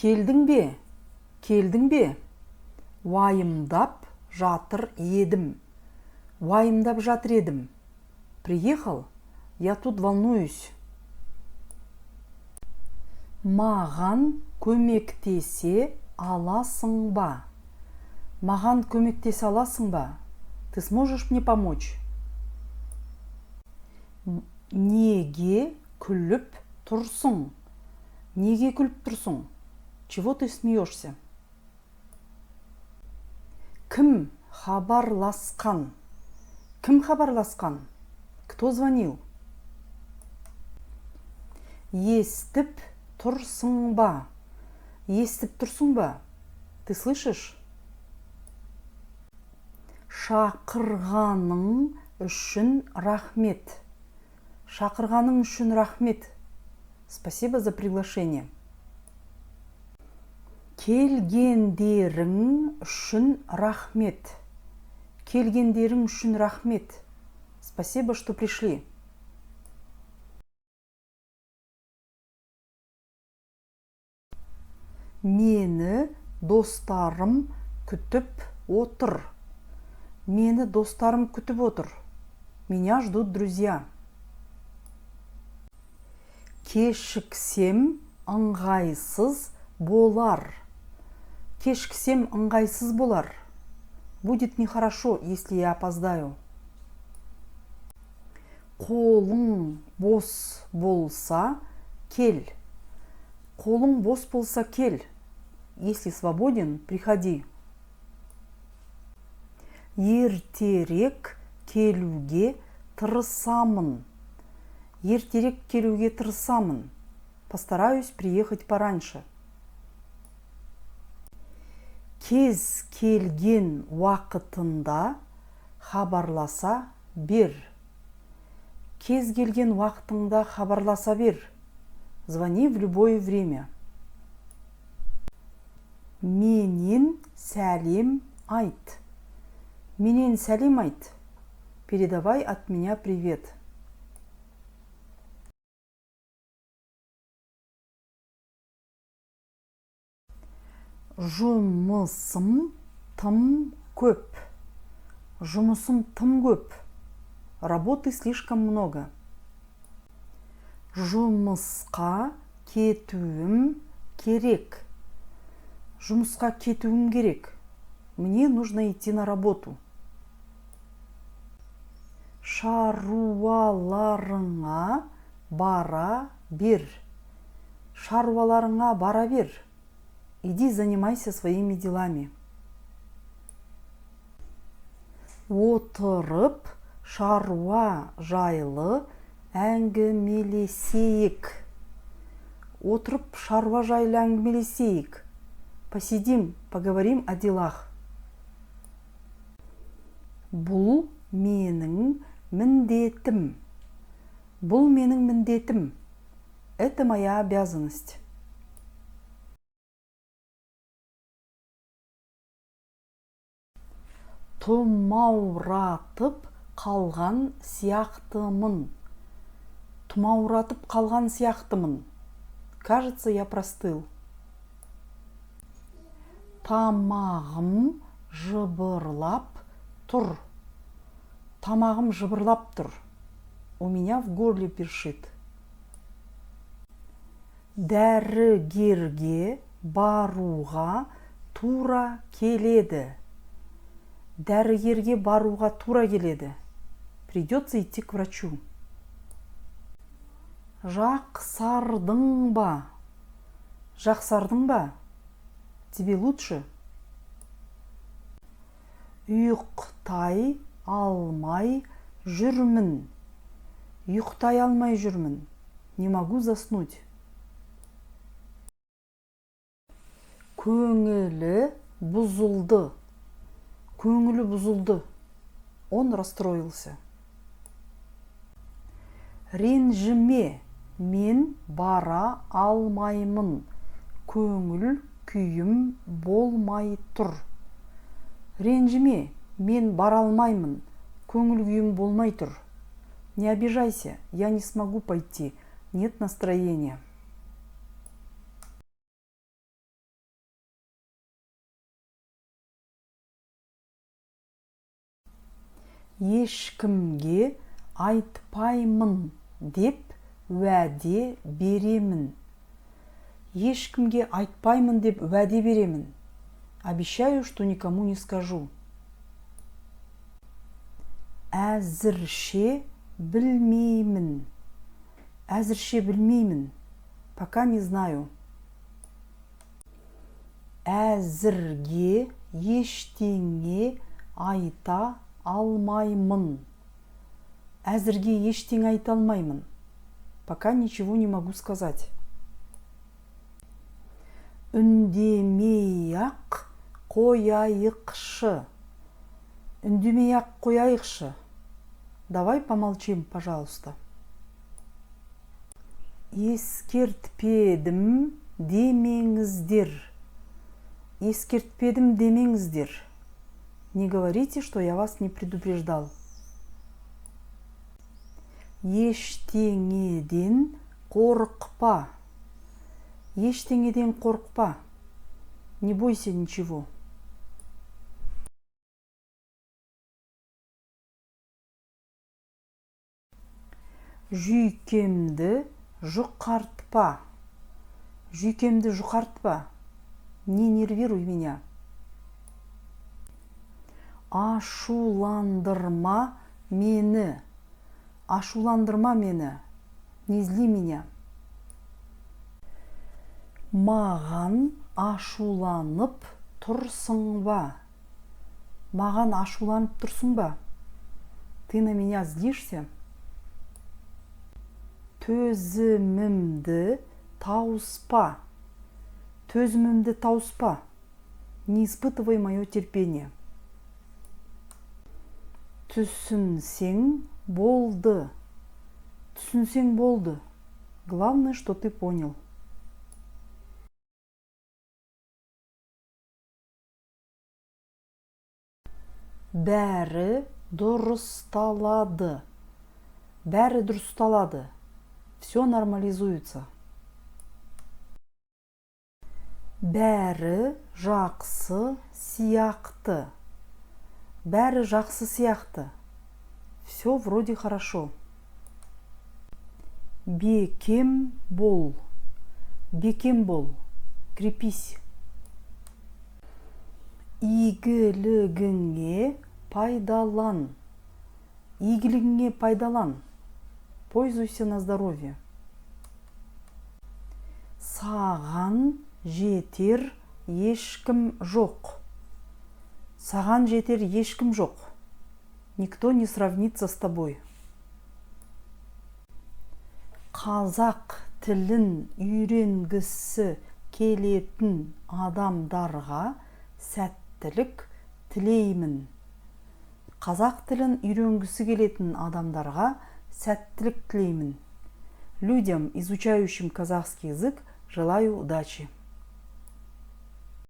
Келдің бе? Келдің бе? Уайымдап жатыр едім. Уайымдап жатыр едім. Приехал? Я тут волнуюсь. Маған көмектесе аласың ба? Маған көмектесе аласың ба? Ты сможешь мне помочь? Неге күліп тұрсың? Неге күліп тұрсың? Чего ты смеешься? Кім хабарласқан? Кім хабарласқан? Кто звонил? Естіп тұрсың ба? Естіп тұрсың ба? Ты слышишь? Шақырғаның үшін рахмет. Шақырғаның үшін рахмет. Спасибо за приглашение. Келгендерің үшін рахмет. Келгендерің үшін рахмет. Спасибо, что пришли. Мені достарым күтіп отыр. Мені достарым күтіп отыр. Меня ждут друзья. Кешіксем ыңғайсыз болар. Кешіксем ыңғайсыз болар. Будет нехорошо, если я опоздаю. Қолың бос болса, кел. Қолың бос болса, кел. Если свободен, приходи. Ертерек келуге тырысамын. Ертерек келуге тырысамын. Постараюсь приехать пораньше. Кез келген уақытында хабарласа бер. Кез келген уақытында хабарласа бер. Звони в любое время. Менен сәлем айт. Менен сәлем айт. Передавай от меня привет. Жұмысым тым көп. Жұмысым тым көп. Работы слишком много. Жұмысқа кетуім керек. Жұмысқа кетуім керек. Мне нужно идти на работу. Шаруаларыңа бара бер. Шаруаларыңа бара бер. Иди занимайся своими делами. Отырып шаруа жайлы әңгімелесейік. Отырып шаруа жайлы әңгімелесейік. Посидим, поговорим о делах. Бұл менің міндетім. Бұл менің міндетім. Это моя обязанность. Тұмауратып қалған сияқтымын. Тұмауратып қалған сияқтымын. Кажется, я простыл. Тамағым жыбырлап тұр. Тамағым жыбырлап тұр. У меня в горле першит. Дәрігерге баруға тура келеді. Дәрігерге баруға тура келеді. Придется идти к врачу. Жақсардың ба? Жақсардың ба? Тебе лучше? Ұйықтай алмай жүрмін. Ұйықтай алмай жүрмін. Не могу заснуть. Көңілі бұзылды. Көңілі бұзылды. Он расстроился. Ренжіме, мен бара алмаймын. Көңіл күйім болмай тұр. Ренжіме, мен бара алмаймын. Көңіл күйім болмай тұр. Не обижайся, я не смогу пойти. Нет настроения. ешкімге айтпаймын деп уәде беремін. Ешкімге айтпаймын деп уәде беремін. Обещаю, что никому не скажу. Әзірше білмеймін. Әзірше білмеймін. Пока не знаю. Әзірге ештеңе айта алмаймын. Әзірге ештеңе айта алмаймын. Пока ничего не могу сказать. Үндемей-ақ қояйықшы. Үндемей-ақ қояйықшы. Давай помолчим, пожалуйста. Ескертпедім демеңіздер. Ескертпедім демеңіздер. Не говорите, что я вас не предупреждал. Ештеңеден қорықпа. Ештеңеден қорықпа. Не бойся ничего. Жүйкемді жұқартпа. Жүйкемді жұқартпа. Не нервируй меня. Ашуландырма мені. Ашуландырма мені. Не зли меня. Маған ашуланып тұрсың ба? Маған ашуланып тұрсың ба? Ты на меня злишься? Төзімімді тауыспа. Төзімімді тауыспа. Не испытывай мое терпение. Түсінсең болды. Түсінсең болды. Главное, что ты понял. Бәрі дұрысталады. Бәрі дұрысталады. Все нормализуется. Бәрі жақсы сияқты. Бәрі жақсы сияқты. Все вроде хорошо. Бекем бол. Бекем бол. Крепись. Игілігіңе пайдалан. Игілігіңе пайдалан. Пользуйся на здоровье. Саған жетер ешкім жоқ. Саған жетер ешкім жоқ. Никто не сравнится с тобой. Қазақ тілін үйренгісі келетін адамдарға сәттілік тілеймін. Қазақ тілін үйренгісі келетін адамдарға сәттілік тілеймін. Людям, изучающим казахский язык, желаю удачи.